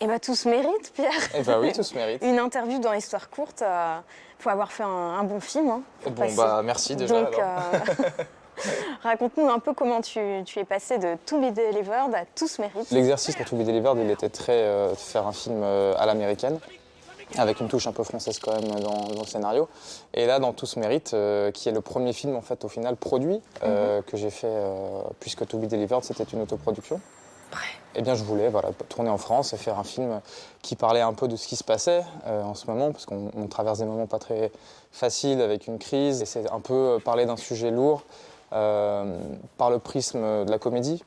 Eh bien, tout se mérite, Pierre. Eh ben oui, tout se mérite. Une interview dans Histoire courte, faut avoir fait un bon film. Hein, pour Bon, passer. bah merci déjà. Donc, alors. raconte-nous un peu comment tu es passé de To Be Delivered à Tout se mérite. L'exercice pour To Be Delivered, il était très faire un film à l'américaine, avec une touche un peu française quand même dans le scénario. Et là, dans Tout se mérite, qui est le premier film en fait au final produit que j'ai fait, puisque To Be Delivered c'était une autoproduction. Eh bien, je voulais tourner en France et faire un film qui parlait un peu de ce qui se passait en ce moment, parce qu'on traverse des moments pas très faciles avec une crise. Et c'est un peu parler d'un sujet lourd par le prisme de la comédie.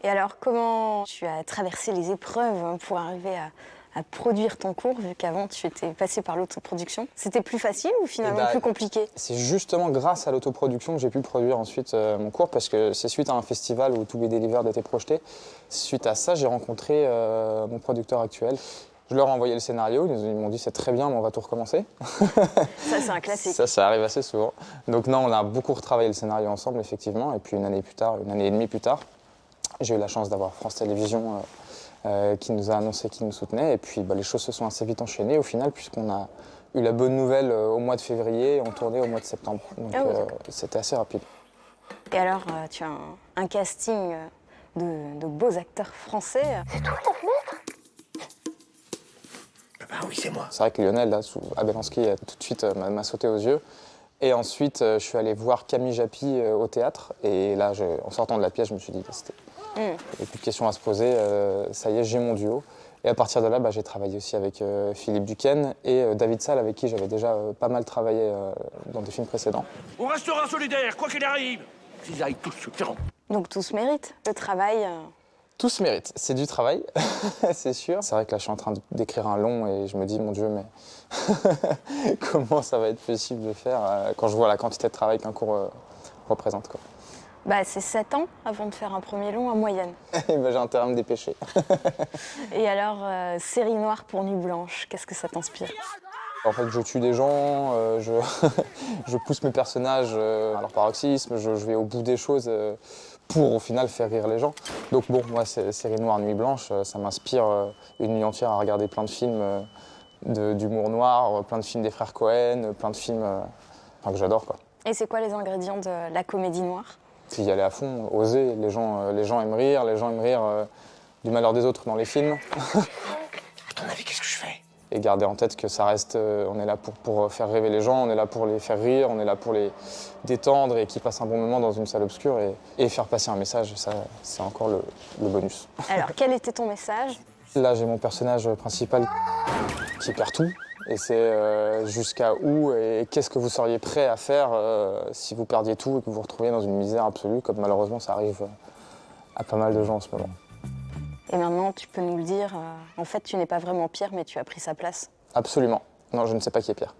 Et alors, comment tu as traversé les épreuves pour arriver à produire ton cours, vu qu'avant tu étais passé par l'autoproduction? C'était plus facile ou finalement plus compliqué? C'est justement grâce à l'autoproduction que j'ai pu produire ensuite mon cours, parce que c'est suite à un festival où To Be Delivered était projeté. Suite à ça, j'ai rencontré mon producteur actuel. Je leur ai envoyé le scénario, ils m'ont dit c'est très bien, mais on va tout recommencer. Ça, c'est un classique. Ça arrive assez souvent. Donc non, on a beaucoup retravaillé le scénario ensemble, effectivement, et puis une année et demie plus tard, j'ai eu la chance d'avoir France Télévisions qui nous a annoncé qu'il nous soutenait. Et puis les choses se sont assez vite enchaînées au final, puisqu'on a eu la bonne nouvelle au mois de février et on tournait au mois de septembre. Donc c'était assez rapide. Et alors, tu as un casting de beaux acteurs français. C'est toi ta fenêtre? Ah oui, c'est moi. C'est vrai que Lionel, là, sous Abelansky, tout de suite m'a sauté aux yeux. Et ensuite, je suis allé voir Camille Japy au théâtre. Et là, en sortant de la pièce, je me suis dit, il n'y a plus de questions à se poser, ça y est, j'ai mon duo. Et à partir de là, j'ai travaillé aussi avec Philippe Duquesne et David Salle, avec qui j'avais déjà pas mal travaillé dans des films précédents. On restera solidaires, quoi qu'il arrive. Ils aillent tous se faire. Donc tout se mérite, le travail. Tout se mérite, c'est du travail, c'est sûr. C'est vrai que là, je suis en train d'écrire un long et je me dis, mon Dieu, mais comment ça va être possible de faire quand je vois la quantité de travail qu'un cours représente, quoi. C'est 7 ans avant de faire un premier long en moyenne. J'ai intérêt à me dépêcher. Et alors, série noire pour Nuit Blanche, qu'est-ce que ça t'inspire? En fait, je tue des gens, je pousse mes personnages à leur paroxysme, je vais au bout des choses pour au final faire rire les gens. Donc bon, moi, série noire Nuit Blanche, ça m'inspire une nuit entière à regarder plein de films d'humour noir, plein de films des frères Cohen, plein de films que j'adore, quoi. Et c'est quoi les ingrédients de la comédie noire? C'est y aller à fond, oser. Les gens aiment rire, du malheur des autres dans les films. À ton avis, qu'est-ce que je fais? Et garder en tête que ça reste, on est là pour faire rêver les gens, on est là pour les faire rire, on est là pour les détendre et qu'ils passent un bon moment dans une salle obscure et faire passer un message, ça c'est encore le bonus. Alors, quel était ton message? Là, j'ai mon personnage principal qui perd tout. Et c'est jusqu'à où et qu'est-ce que vous seriez prêt à faire si vous perdiez tout et que vous vous retrouviez dans une misère absolue, comme malheureusement ça arrive à pas mal de gens en ce moment. Et maintenant, tu peux nous le dire, en fait, tu n'es pas vraiment Pierre, mais tu as pris sa place. Absolument. Non, je ne sais pas qui est Pierre.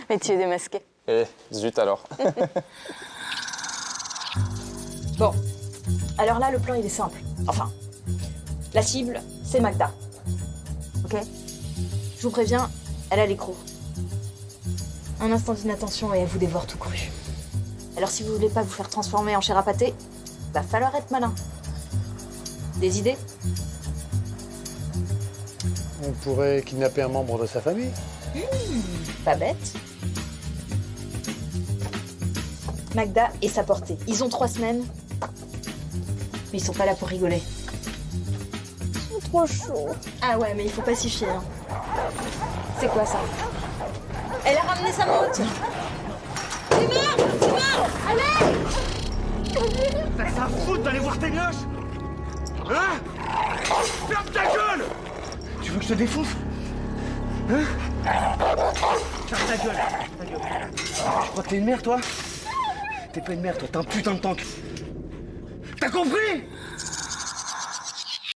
Mais tu es démasqué. Eh, zut alors. Bon, alors là, le plan, il est simple. Enfin, la cible, c'est Magda. Ok? Je vous préviens, elle a l'écrou. Un instant d'inattention et elle vous dévore tout cru. Alors si vous voulez pas vous faire transformer en chair à pâté, va falloir être malin. Des idées? On pourrait kidnapper un membre de sa famille. Pas bête. Magda et sa portée. Ils ont 3 semaines. Mais ils sont pas là pour rigoler. Ils sont trop chauds. Ah ouais, mais il faut pas s'y fier. Hein. C'est quoi ça? Elle a ramené sa moto. C'est mort. Allez. T'as ça à foutre d'aller voir tes gosses? Hein? Ferme ta gueule! Tu veux que je te défonce? Hein? Ferme ta gueule! Tu crois que t'es une mère, toi? T'es pas une mère, toi, t'es un putain de tank! T'as compris?